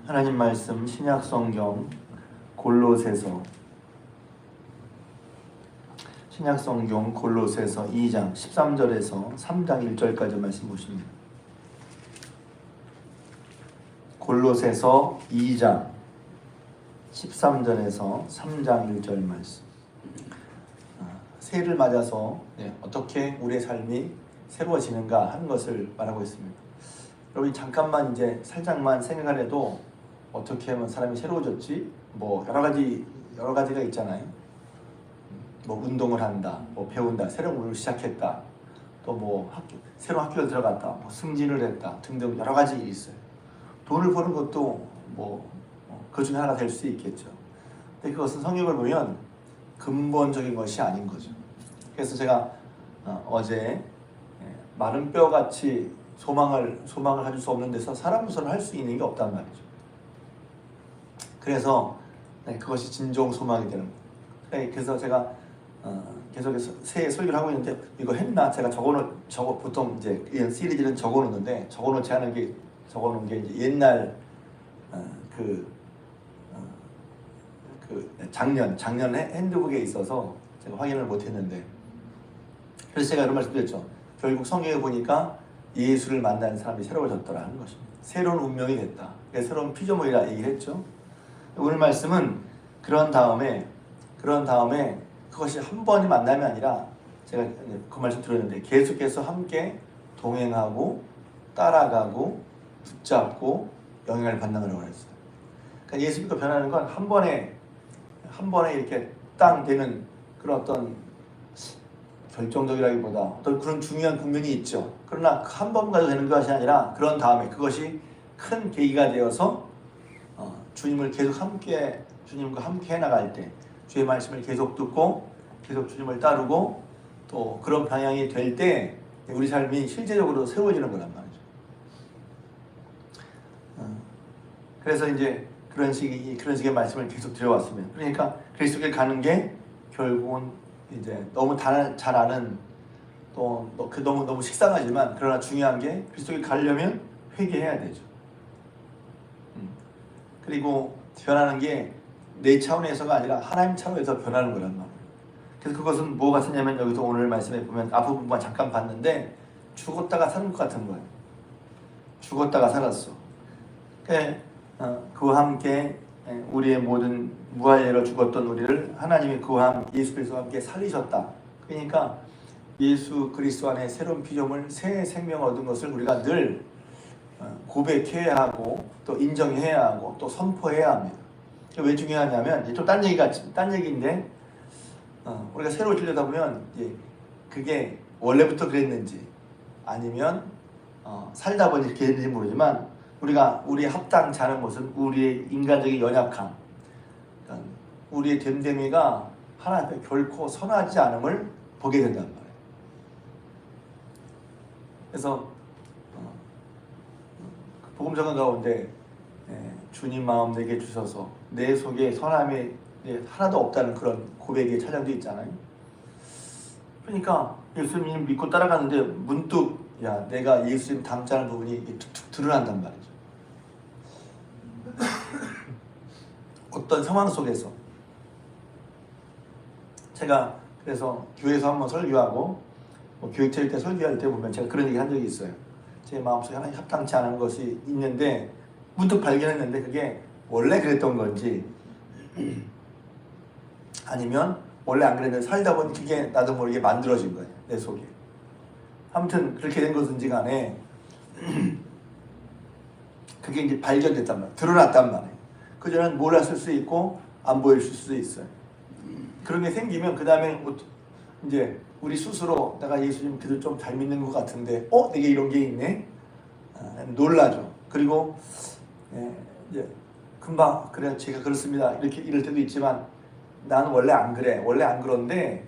하나님 말씀 신약 성경 골로새서 2장 13절에서 3장 1절까지 말씀 보십니다. 골로새서 2장 13절에서 3장 1절 말씀. 새해를 맞아서 어떻게 우리의 삶이 새로워지는가 하는 것을 말하고 있습니다. 여러분이 잠깐만 이제 살짝만 생각을 해도 어떻게 하면 사람이 새로워졌지? 뭐 여러 가지가 있잖아요. 뭐 운동을 한다, 뭐 배운다, 새로운 공부를 시작했다, 또 뭐 새로운 학교를 들어갔다, 뭐 승진을 했다 등등 여러 가지 일이 있어요. 돈을 버는 것도 뭐 그 중에 하나가 될 수 있겠죠. 근데 그것은 성경을 보면 근본적인 것이 아닌 거죠. 그래서 제가 어제 마른 뼈같이 소망을 가질 수 없는 데서 사람으로서는 할 수 있는 게 없단 말이죠. 그래서 그것이 진정 소망이 되는 거예요. 그래서 제가 계속해서 새해 설교를 하고 있는데 이거 했나? 제가 보통 이제 이런 시리즈는 적어놓는데 적어놓지 않은 게 적어놓은 게 이제 옛날 작년 핸드북에 있어서 제가 확인을 못했는데, 그래서 제가 이런 말씀드렸죠. 결국 성경에 보니까 예수를 만난 사람이 새로워졌더라는 것입니다. 새로운 운명이 됐다. 새로운 피조물이라 얘기를 했죠. 오늘 말씀은 그런 다음에 그것이 한 번이 만남이 아니라 제가 그 말씀 드렸는데 계속해서 함께 동행하고 따라가고 붙잡고 영향을 받는다고 했어요. 그러니까 예수 믿고 변하는 건 한 번에 이렇게 땅 되는 그런 어떤 결정적이라기보다 어떤 그런 중요한 국면이 있죠. 그러나 한 번 가지고 되는 것이 아니라 그런 다음에 그것이 큰 계기가 되어서 주님과 함께 해나갈 때, 주의 말씀을 계속 듣고 계속 주님을 따르고 또 그런 방향이 될 때 우리 삶이 실제적으로 세워지는 거란 말이죠. 그래서 이제 그런 식의 말씀을 계속 드려왔습니다. 그러니까 그리스도께 가는 게 결국은 이제 너무 잘 아는 너무 식상하지만 그러나 중요한 게 그리스도께 가려면 회개해야 되죠. 그리고 변하는 게 내 차원에서가 아니라 하나님 차원에서 변하는 거란 말이에요. 그래서 그것은 뭐가 같으냐면 여기서 오늘 말씀에 보면 앞부분만 잠깐 봤는데 죽었다가 사는 것 같은 거예요. 죽었다가 살았어. 그와 함께 우리의 모든 무할례로 죽었던 우리를 하나님이 예수 그리스도와 함께 살리셨다. 그러니까 예수 그리스도 안에 새로운 피조물, 새 생명을 얻은 것을 우리가 늘 고백해야 하고 또 인정해야 하고 또 선포해야 합니다. 왜 중요하냐면 또 딴 얘기인데 우리가 새로 들여다보면 그게 원래부터 그랬는지 아니면 살다 보니 이렇게 됐는지 모르지만 우리의 합당치 않은 것은 우리의 인간적인 연약함, 우리의 됨됨이가 하나님 앞에 결코 선하지 않음을 보게 된단 말이에요. 그래서 복음 전한 가운데 주님 마음 내게 주셔서 내 속에 선함이 하나도 없다는 그런 고백의 찬양도 있잖아요. 그러니까 예수님 믿고 따라가는데 문득 내가 예수님 닮지 않은 부분이 툭툭 드러난단 말이죠. 어떤 상황 속에서 제가 그래서 교회에서 한번 설교하고 교육체일 때 설교할 때 보면 제가 그런 얘기 한 적이 있어요. 제 마음속에 하나님 합당치 않은 것이 있는데 문득 발견했는데 그게 원래 그랬던 건지 아니면 원래 안 그랬는데 살다 보니 그게 나도 모르게 만들어진 거예요. 내 속에. 아무튼 그렇게 된 것인지 간에 그게 이제 발견됐단 말이에요. 드러났단 말이에요. 그전에는 몰랐을 수 있고 안 보였을 수도 있어요. 그런 게 생기면 그 다음에 이제 우리 스스로 내가 예수님 그래도 좀 잘 믿는 것 같은데 내게 이런 게 있네? 놀라죠. 그리고 이제 금방 그래 제가 그렇습니다 이렇게 이럴 때도 있지만 나는 원래 안 그래. 원래 안 그런데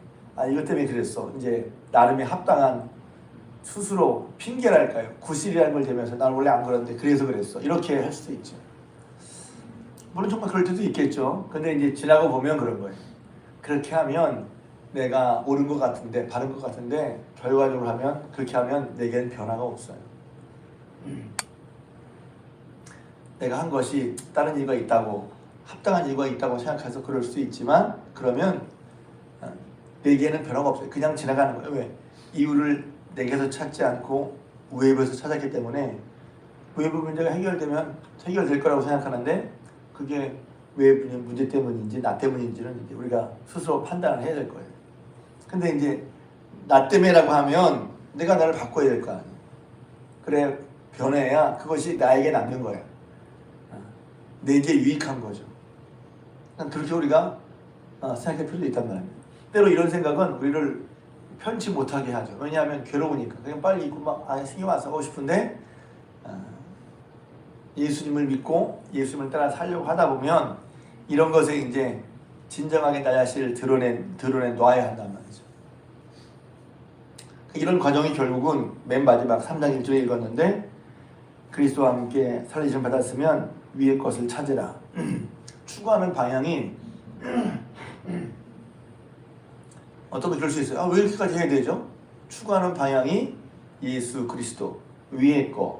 이것 때문에 그랬어. 이제 나름의 합당한 스스로 핑계랄까요? 구실이라는 걸 대면서 나는 원래 안 그런데 그래서 그랬어. 이렇게 할 수도 있죠. 물론 정말 그럴 때도 있겠죠. 근데 이제 지나고 보면 그런 거예요. 그렇게 하면 내가 옳은 것 같은데 바른 것 같은데 결과적으로 하면 그렇게 하면 내게는 변화가 없어요. 내가 한 것이 다른 이유가 있다고, 합당한 이유가 있다고 생각해서 그럴 수 있지만, 그러면 내게는 변화가 없어요. 그냥 지나가는 거예요. 왜? 이유를 내게서 찾지 않고 외부에서 찾았기 때문에 외부 문제가 해결될 거라고 생각하는데, 그게 외부 문제 때문인지 나 때문인지는 이제 우리가 스스로 판단을 해야 될 거예요. 근데 이제 나 때문에라고 하면 내가 나를 바꿔야 될 거 아니에요. 그래 변해야 그것이 나에게 남는 거야. 내게 유익한 거죠. 그렇게 우리가 생각할 필요도 있단 말이에요. 때로 이런 생각은 우리를 편치 못하게 하죠. 왜냐하면 괴로우니까. 그냥 빨리 있고 막 신경 안 쓰고 싶은데 예수님을 믿고 예수님을 따라 살려고 하다 보면 이런 것에 이제 진정하게 나 자신을 드러내놔야 한단 말이죠. 이런 과정이 결국은 맨 마지막 3장 1절에 읽었는데, 그리스도와 함께 살리심을 받았으면 위의 것을 찾으라. 추구하는 방향이 어떻게 그럴 수 있어요? 왜 이렇게까지 해야 되죠? 추구하는 방향이 예수 그리스도, 위의 것.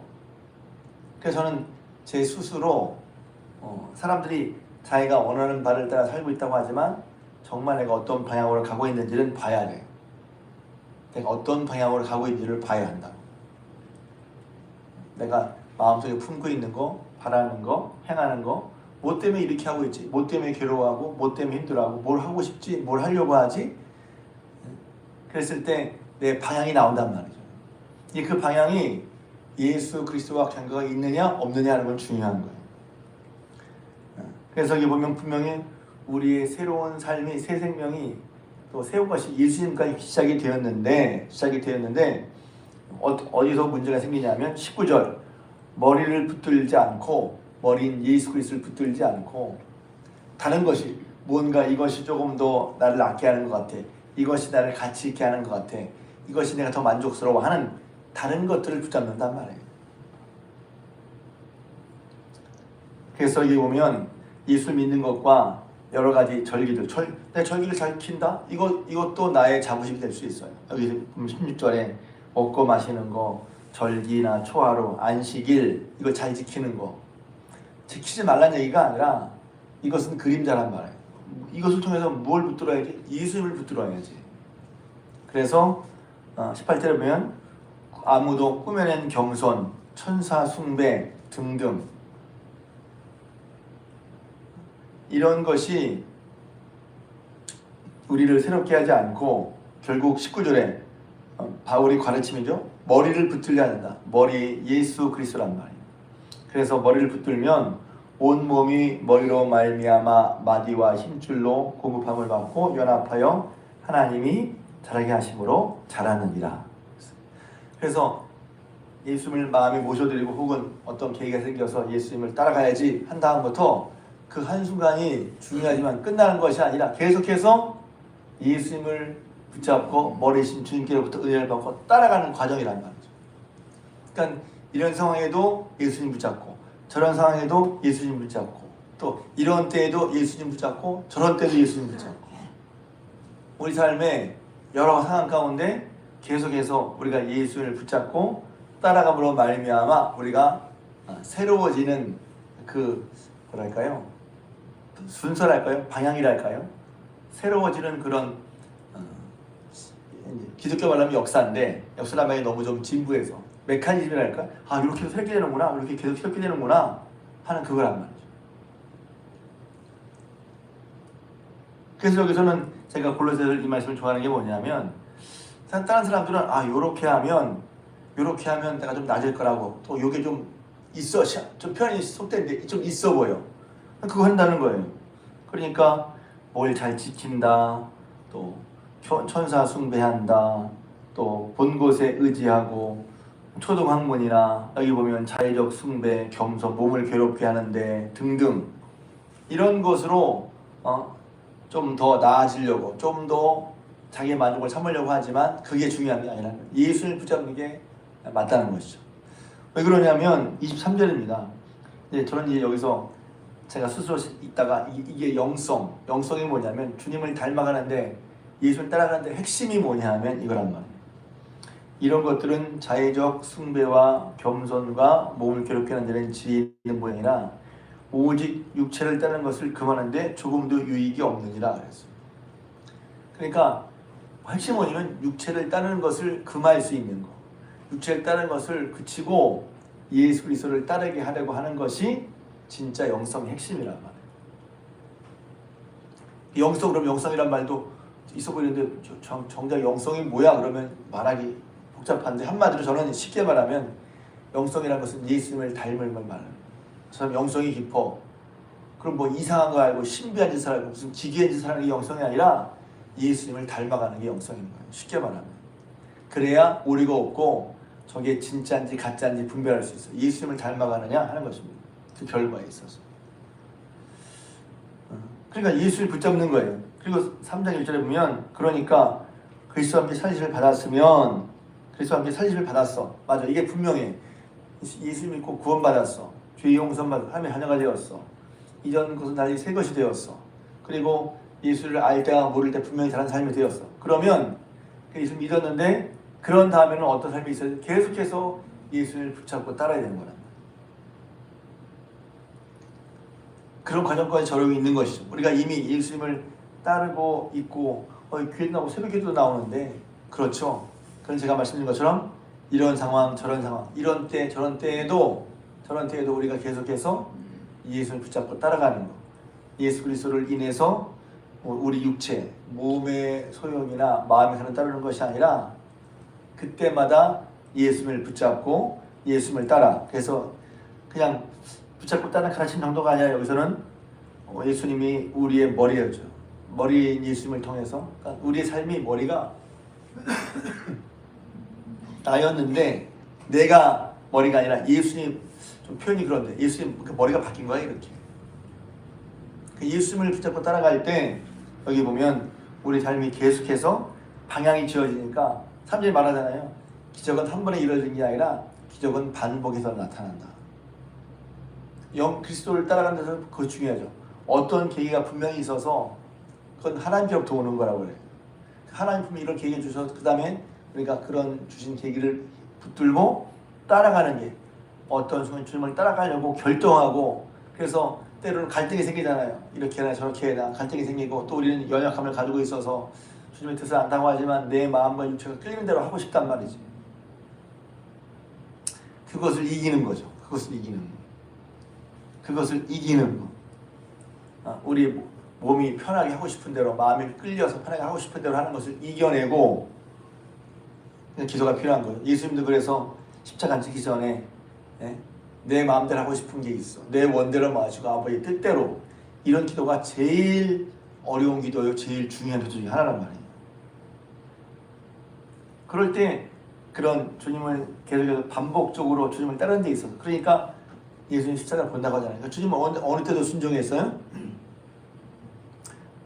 그래서 저는 제 스스로 사람들이 자기가 원하는 바를 따라 살고 있다고 하지만 정말 내가 어떤 방향으로 가고 있는지는 봐야 돼요. 내가 어떤 방향으로 가고 있는지를 봐야 한다. 내가 마음속에 품고 있는 거, 바라는 거, 행하는 거, 뭐 때문에 이렇게 하고 있지? 뭐 때문에 괴로워하고, 뭐 때문에 힘들어하고, 뭘 하고 싶지? 뭘 하려고 하지? 그랬을 때 내 방향이 나온단 말이죠. 그 방향이 예수 그리스도와 관계가 있느냐 없느냐 하는 건 중요한 거예요. 그래서 여기 보면 분명히 우리의 새로운 삶이, 새 생명이 또 새로운 것이 예수님까지 시작이 되었는데 어디서 문제가 생기냐면 19절, 머리를 붙들지 않고, 머리인 예수 그리스도를 붙들지 않고 다른 것이, 뭔가 이것이 조금 더 나를 낫게 하는 것 같아, 이것이 나를 가치 있게 하는 것 같아, 이것이 내가 더 만족스러워하는 다른 것들을 붙잡는단 말이에요. 그래서 여기 보면 예수를 믿는 것과 여러 가지 절기들, 내 절기를 잘 지킨다? 이것도 나의 자부심이 될 수 있어요. 여기 16절에 먹고 마시는 거, 절기나 초하루, 안식일, 이거 잘 지키는 거. 지키지 말라는 얘기가 아니라 이것은 그림자란 말이에요. 이것을 통해서 뭘 붙들어야지? 예수님을 붙들어야지. 그래서 18절에 보면 아무도 꾸며낸 겸손, 천사 숭배 등등, 이런 것이 우리를 새롭게 하지 않고 결국 19절에 바울이 가르침이죠. 머리를 붙들려야 한다. 머리 예수 그리스도란 말이에요. 그래서 머리를 붙들면 온 몸이 머리로 말미암아 마디와 힘줄로 공급함을 받고 연합하여 하나님이 자라게 하심으로 자라느니라. 그래서 예수님을 마음에 모셔드리고 혹은 어떤 계기가 생겨서 예수님을 따라가야지 한 다음부터 그 한순간이 중요하지만 끝나는 것이 아니라 계속해서 예수님을 붙잡고 머리신 주님께로부터 은혜를 받고 따라가는 과정이란 말이죠. 그러니까 이런 상황에도 예수님 붙잡고, 저런 상황에도 예수님 붙잡고, 또 이런 때에도 예수님 붙잡고, 저런 때도 예수님 붙잡고, 우리 삶의 여러 상황 가운데 계속해서 우리가 예수님을 붙잡고 따라감으로 말미암아 우리가 새로워지는 그 뭐랄까요? 순서랄까요? 방향이랄까요? 새로워지는 그런 기독교 말하면 역사인데, 역사란 말이 너무 좀 진부해서 메커니즘이랄까? 이렇게 해서 새롭게 되는구나, 이렇게 계속 새롭게 되는구나 하는 그거란 말이죠. 그래서 여기서는 제가 골로새서 이 말씀을 좋아하는 게 뭐냐면, 다른 사람들은 요렇게 하면 내가 좀 낮을 거라고, 또 요게 좀 있어, 좀 표현이 속된데 좀 있어 보여, 그거 한다는 거예요. 그러니까 뭘 잘 지킨다, 또 천사 숭배한다, 또 본 곳에 의지하고, 초등학문이나 여기 보면 자의적 숭배, 겸손, 몸을 괴롭게 하는데 등등, 이런 것으로 좀 더 나아지려고, 좀 더 자기의 만족을 삼으려고 하지만 그게 중요한 게 아니라 예수를 붙잡는 게 맞다는 것이죠. 왜 그러냐면 23절입니다. 저는 이제 여기서 제가 스스로 있다가 이게 영성이 뭐냐면 주님을 닮아가는데, 예수를 따라가는데 핵심이 뭐냐면 이거란 말이에요. 이런 것들은 자의적 숭배와 겸손과 몸을 괴롭게 하는 데는 지혜 있는 모양이라 오직 육체를 따르는 것을 금하는데 조금도 유익이 없느니라 그랬어요. 그러니까 핵심 원인은 육체를 따르는 것을 금할 수 있는 거, 육체를 따르는 것을 그치고 예수 그리스도를 따르게 하려고 하는 것이 진짜 영성의 핵심이란 말이에요. 영성, 그럼 영성이란 말도 있어 보이는데 정작 영성이 뭐야? 그러면 말하기 복잡한데 한마디로 저는 쉽게 말하면 영성이라는 것은 예수님을 닮을 걸 말하는 거예요. 그 사람 영성이 깊어. 그럼 뭐 이상한 거 알고 신비한 짓을 알고 무슨 기괴한 짓을 하는 게 영성이 아니라 예수님을 닮아가는 게 영성인 거예요. 쉽게 말하면. 그래야 오리가 없고 저게 진짜인지 가짜인지 분별할 수 있어요. 예수님을 닮아가느냐 하는 것입니다. 그 결과에 있어서. 그러니까 예수를 붙잡는 거예요. 그리고 3장 1절에 보면 그러니까 그리스도와 함께 살리심을 받았으면 그리스도와 함께 살리심을 받았어. 맞아. 이게 분명해. 예수 믿고 구원받았어. 죄의 용서받아 하나님의 자녀가 되었어. 이전 것은 달리 새 것이 되었어. 그리고 예수를 알 때와 모를 때 분명히 다른 삶이 되었어. 그러면 예수 믿었는데 그런 다음에는 어떤 삶이 있어요? 계속해서 예수를 붙잡고 따라야 되는 거란 말이에요. 그런 과정까지 저력이 있는 것이죠. 우리가 이미 예수님을 따르고 있고 교회도 나오고 새벽기도도 나오는데 그렇죠. 그런 제가 말씀드린 것처럼 이런 상황 저런 상황 이런 때 저런 때에도 우리가 계속해서 예수를 붙잡고 따라가는 것, 예수 그리스도를 인해서 우리 육체, 몸의 소용이나 마음의 사는 따르는 것이 아니라 그때마다 예수님을 붙잡고 예수님을 따라. 그래서 그냥 붙잡고 따르는 가르침 정도가 아니라 여기서는 예수님이 우리의 머리였죠. 머리인 예수님을 통해서 그러니까 우리의 삶이 머리가 나였는데 내가 머리가 아니라 예수님, 좀 표현이 그런데 예수님 그 머리가 바뀐 거야 이렇게. 그 예수님을 붙잡고 따라갈 때 여기 보면 우리 삶이 계속해서 방향이 지어지니까 3절에 말하잖아요. 기적은 한 번에 이루어진 게 아니라 기적은 반복해서 나타난다. 그리스도를 따라가는 데서 그거 중요하죠. 어떤 계기가 분명히 있어서 그건 하나님께로부터 오는 거라고 그래요. 하나님 분명히 이런 계기를 주셔서 그 다음에 우리가 그런 주신 계기를 붙들고 따라가는 게 어떤 순간 주님을 따라가려고 결정하고 그래서 때로는 갈등이 생기잖아요. 이렇게 해라 저렇게 해라 갈등이 생기고 또 우리는 연약함을 가지고 있어서 주님의 뜻을 안다고 하지만 내 마음과 육체가 끌리는 대로 하고 싶단 말이지. 그것을 이기는 거죠. 그것을 이기는 거. 우리 몸이 편하게 하고 싶은 대로 마음이 끌려서 편하게 하고 싶은 대로 하는 것을 이겨내고 기도가 필요한 거예요. 예수님도 그래서 십자가 지기 전에 내 마음대로 하고 싶은 게 있어. 내 원대로 마시고 아버지의 뜻대로. 이런 기도가 제일 어려운 기도예요. 제일 중요한 기도 중에 하나란 말이에요. 그럴 때 그런 주님을 계속해서 반복적으로 주님을 따르는 데 있어서 그러니까 예수님 십자가를 본다고 하잖아요. 그러니까 주님은 어느 때도 순종했어요?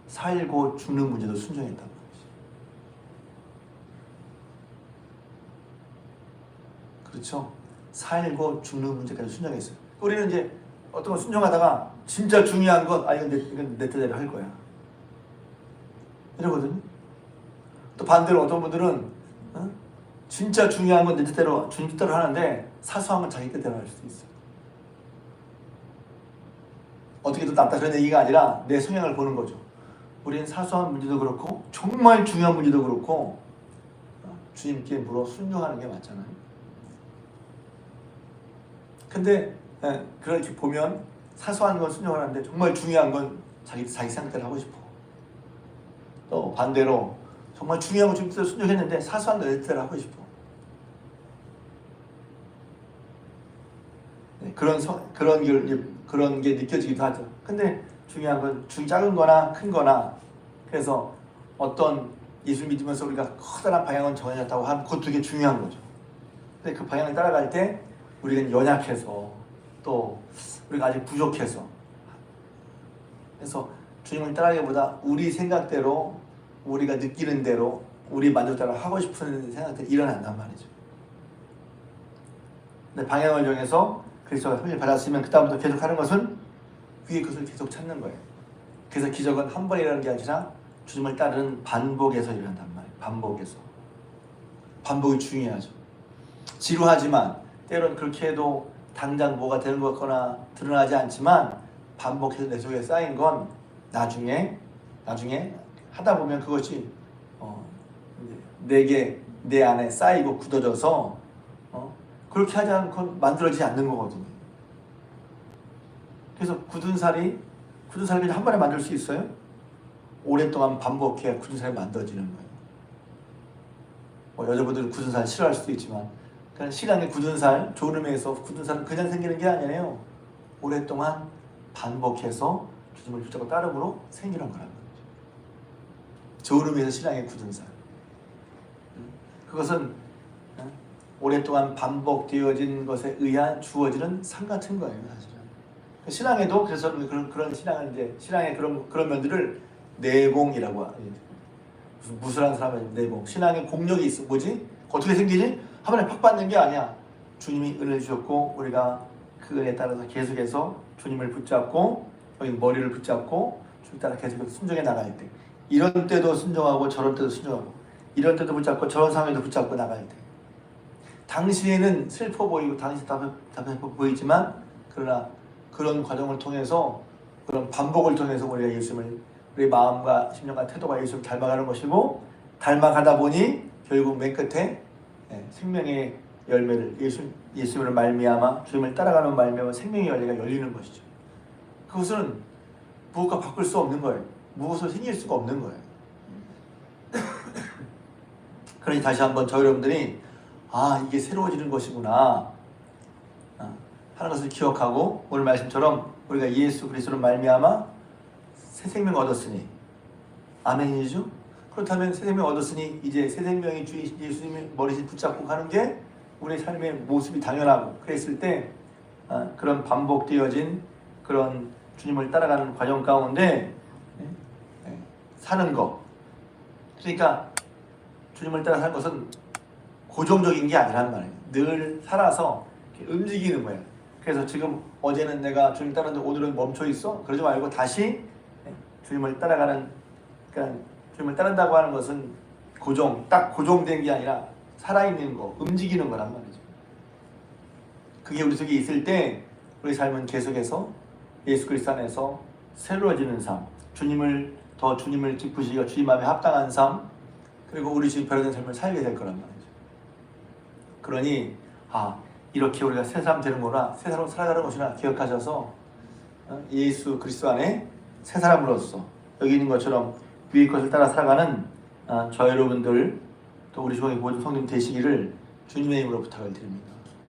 살고 죽는 문제도 순종했단 말이죠. 그렇죠? 살고 죽는 문제까지 순종했어요. 우리는 이제 어떤 걸 순종하다가 진짜 중요한 것 이건 내 뜻대로 할 거야 이러거든요. 또 반대로 어떤 분들은 진짜 중요한 건 내 뜻대로 주님 뜻대로 하는데 사소한 건 자기 뜻대로 할 수도 있어요. 어떻게 또 낫다 그런 얘기가 아니라 내 성향을 보는 거죠. 우리는 사소한 문제도 그렇고 정말 중요한 문제도 그렇고 주님께 물어 순종하는 게 맞잖아요. 근데 그렇게 보면 사소한 건 순종하는데 정말 중요한 건 자기 생각대로 하고 싶어. 또 반대로 정말 중요한 건 주님 뜻대로 순종했는데 사소한 건 내 뜻대로 하고 싶어. 그런 게 느껴지기도 하죠. 근데 중요한 건 작은 거나 큰 거나 그래서 어떤 예수 믿으면서 우리가 커다란 방향은 정해졌다고 하면 그것도 되게 중요한 거죠. 근데 그 방향을 따라갈 때 우리는 연약해서 또 우리가 아직 부족해서 그래서 주님을 따라가기보다 우리 생각대로 우리가 느끼는 대로 우리 만족대로 하고 싶은 생각들이 일어난단 말이죠. 근데 방향을 정해서 그리스도가 선을 받았으면 그 다음부터 계속 하는 것은 위의 것을 계속 찾는 거예요. 그래서 기적은 한 번에 일어나는 게 아니라 주님을 따르는 반복에서 일어난단 말이에요. 반복이 중요하죠. 지루하지만 때론 그렇게 해도 당장 뭐가 되는 것 같거나 드러나지 않지만 반복해서 내 속에 쌓인 건 나중에 하다 보면 그것이 내 안에 쌓이고 굳어져서 그렇게 하지 않고 만들어지지 않는 거거든요. 그래서 굳은 살이 그냥 한 번에 만들 수 있어요? 오랫동안 반복해야 굳은 살이 만들어지는 거예요. 여자분들은 굳은 살 싫어할 수도 있지만 그냥 신앙의 굳은 살, 좋은 의미에서 굳은 살은 그냥 생기는 게 아니에요. 오랫동안 반복해서 주님을 붙잡고 따름으로 생기는 거라는 거죠. 좋은 의미에서 신앙의 굳은 살. 그것은 오랫동안 반복되어진 것에 의한 주어지는 삶 같은 거예요, 사실은. 신앙에도 그래서 그런 신앙은 이제 신앙의 그런 면들을 내공이라고 해요. 무슨 무술한 사람은 내공. 신앙의 공력이 있어. 뭐지? 어떻게 생기지? 한 번에 팍 받는 게 아니야. 주님이 은혜를 주셨고 우리가 그 은혜에 따라서 계속해서 주님을 붙잡고 여기 머리를 붙잡고 주님 따라 계속해서 순종해 나갈 때, 이런 때도 순종하고 저런 때도 순종하고, 이런 때도 붙잡고 저런 상황에도 붙잡고 나갈 때, 당시에는 슬퍼 보이고 당시 답답해 보이지만 그러나 그런 과정을 통해서, 그런 반복을 통해서 우리가 예수님을, 우리 마음과 심령과 태도가 예수님을 닮아가는 것이고, 닮아가다 보니 결국 맨 끝에 생명의 열매를, 예수님을 말미암아 주님을 따라가는 말미암아 생명의 열매가 열리는 것이죠. 그것은 무엇과 바꿀 수 없는 거예요. 무엇으로 생길 수가 없는 거예요. 그러니 다시 한번 저 여러분들이 이게 새로워지는 것이구나 하는 것을 기억하고, 오늘 말씀처럼 우리가 예수 그리스도로 말미암아 새 생명 얻었으니, 아멘이죠? 그렇다면 새 생명 얻었으니 이제 새 생명이 주 예수님의 머리를 붙잡고 가는 게 우리의 삶의 모습이 당연하고, 그랬을 때 그런 반복되어진 그런 주님을 따라가는 과정 가운데 사는 것, 그러니까 주님을 따라 사는 것은 고정적인 게 아니란 말이에요. 늘 살아서 움직이는 거예요. 그래서 지금 어제는 내가 주님 따랐는데 오늘은 멈춰 있어? 그러지 말고 다시 주님을 따라가는, 그러니까 주님을 따른다고 하는 것은 딱 고정된 게 아니라 살아있는 거, 움직이는 거란 말이죠. 그게 우리 속에 있을 때 우리 삶은 계속해서 예수 그리스도 안에서 새로워지는 삶, 주님을 기쁘시기가 주님 마음에 합당한 삶, 그리고 우리 주님 변화된 삶을 살게 될 거란 말이죠. 그러니 이렇게 우리가 새 사람 되는구나, 새 사람으로 살아가는 것이나 기억하셔서 예수 그리스도 안에 새 사람으로서 여기 있는 것처럼 위의 것을 따라 살아가는 저 여러분들, 또 우리 중에 모든 성도님 되시기를 주님의 이름으로 부탁을 드립니다.